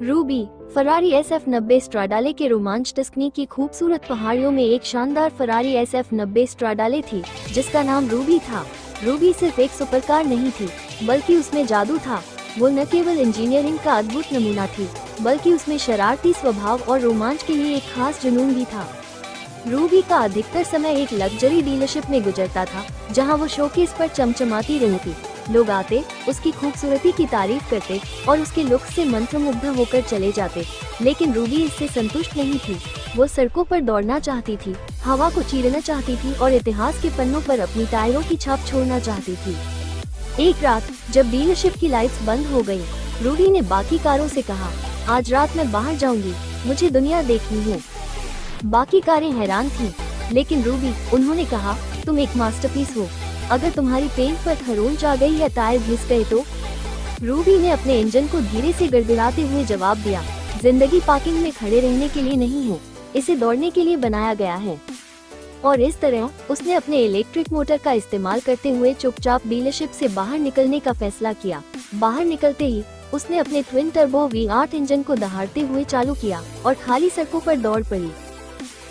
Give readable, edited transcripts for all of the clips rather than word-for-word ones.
Ruby Ferrari SF-90 स्ट्राडाले के रोमांच Tuscany की खूबसूरत पहाड़ियों में एक शानदार फरारी SF-90 स्ट्राडाले थी जिसका नाम रूबी था। रूबी सिर्फ एक सुपरकार नहीं थी बल्कि उसमें जादू था। वो न केवल इंजीनियरिंग का अद्भुत नमूना थी बल्कि उसमें शरारती स्वभाव और रोमांच के लिए एक खास जुनून भी था। रूबी का अधिकतर समय एक लग्जरी डीलरशिप में गुजरता था जहां वो शोकेस पर चमचमाती रहती। लोग आते, उसकी खूबसूरती की तारीफ करते और उसके लुक से मंत्रमुग्ध होकर चले जाते। लेकिन रूबी इससे संतुष्ट नहीं थी। वो सड़कों पर दौड़ना चाहती थी, हवा को चीरना चाहती थी और इतिहास के पन्नों पर अपनी टायरों की छाप छोड़ना चाहती थी। एक रात जब डीलरशिप की लाइट्स बंद हो गयी, रूबी ने बाकी कारों से कहा, आज रात मैं बाहर जाऊंगी, मुझे दुनिया देखनी है। बाकी कारें हैरान थीं, लेकिन रूबी, उन्होंने कहा, तुम एक मास्टरपीस हो। अगर तुम्हारी पेंट पर खरोंच आ गई या टायर घिस गए तो? रूबी ने अपने इंजन को धीरे से गड़गड़ाते हुए जवाब दिया, जिंदगी पार्किंग में खड़े रहने के लिए नहीं है, इसे दौड़ने के लिए बनाया गया है। और इस तरह उसने अपने इलेक्ट्रिक मोटर का इस्तेमाल करते हुए चुपचाप डीलरशिप से बाहर निकलने का फैसला किया। बाहर निकलते ही उसने अपने ट्विन टर्बो V8 इंजन को दहाड़ते हुए चालू किया और खाली सड़कों पर दौड़ पड़ी।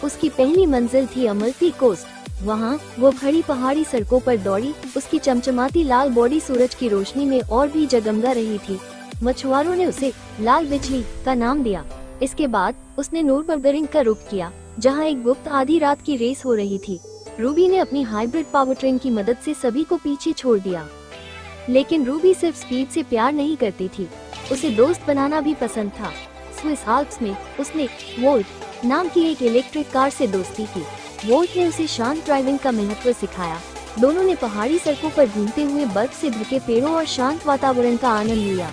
उसकी पहली मंजिल थी अमल्फी कोस्ट। वहाँ वो खड़ी पहाड़ी सड़कों पर दौड़ी। उसकी चमचमाती लाल बॉडी सूरज की रोशनी में और भी जगमगा रही थी। मछुआरों ने उसे लाल बिजली का नाम दिया। इसके बाद उसने नूरबर्गरिंग का रुख किया, जहाँ एक गुप्त आधी रात की रेस हो रही थी। रूबी ने अपनी हाइब्रिड पावरट्रेन की मदद से सभी को पीछे छोड़ दिया। लेकिन रूबी सिर्फ स्पीड से प्यार नहीं करती थी, उसे दोस्त बनाना भी पसंद था। स्विस आल्प्स में उसने वोल्ट नाम की एक इलेक्ट्रिक कार से दोस्ती की। वोल्ट ने उसे शांत ड्राइविंग का महत्व सिखाया। दोनों ने पहाड़ी सड़कों पर घूमते हुए बर्फ से ढके पेड़ों और शांत वातावरण का आनंद लिया।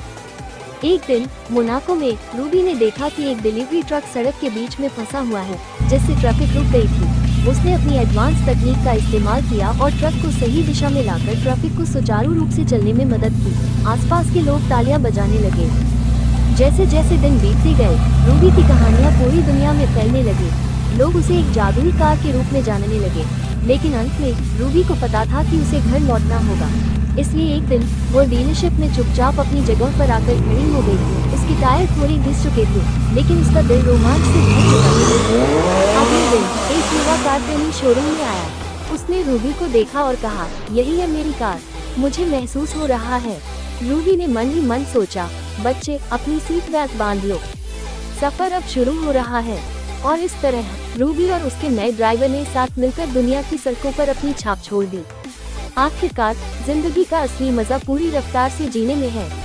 एक दिन मोनाको में रूबी ने देखा कि एक डिलीवरी ट्रक सड़क के बीच में फंसा हुआ है, जिससे ट्रैफिक रुक गई थी। उसने अपनी एडवांस तकनीक का इस्तेमाल किया और ट्रक को सही दिशा में लाकर ट्रैफिक को सुचारू रूप से चलने में मदद की। आसपास के लोग तालियां बजाने लगे। जैसे जैसे दिन बीतते गए, रूबी की कहानियां पूरी दुनिया में फैलने लगी। लोग उसे एक जादुई कार के रूप में जानने लगे। लेकिन अंत में रूबी को पता था कि उसे घर लौटना होगा। इसलिए एक दिन वो डीलरशिप में चुपचाप अपनी जगह पर आकर खड़ी हो गई। उसकी टायर थोड़ी घिस चुके थे, लेकिन उसका दिल रोमांच से भर चुका था। अगले दिन एक युवा कार प्रेमी शोरूम में आया। उसने रूबी को देखा और कहा, यही है मेरी कार, मुझे महसूस हो रहा है। रूबी ने मन ही मन सोचा, बच्चे अपनी सीट बेल्ट बांध लो, सफर अब शुरू हो रहा है। और इस तरह रूबी और उसके नए ड्राइवर ने साथ मिलकर दुनिया की सड़कों पर अपनी छाप छोड़ दी। आखिरकार जिंदगी का असली मजा पूरी रफ्तार से जीने में है।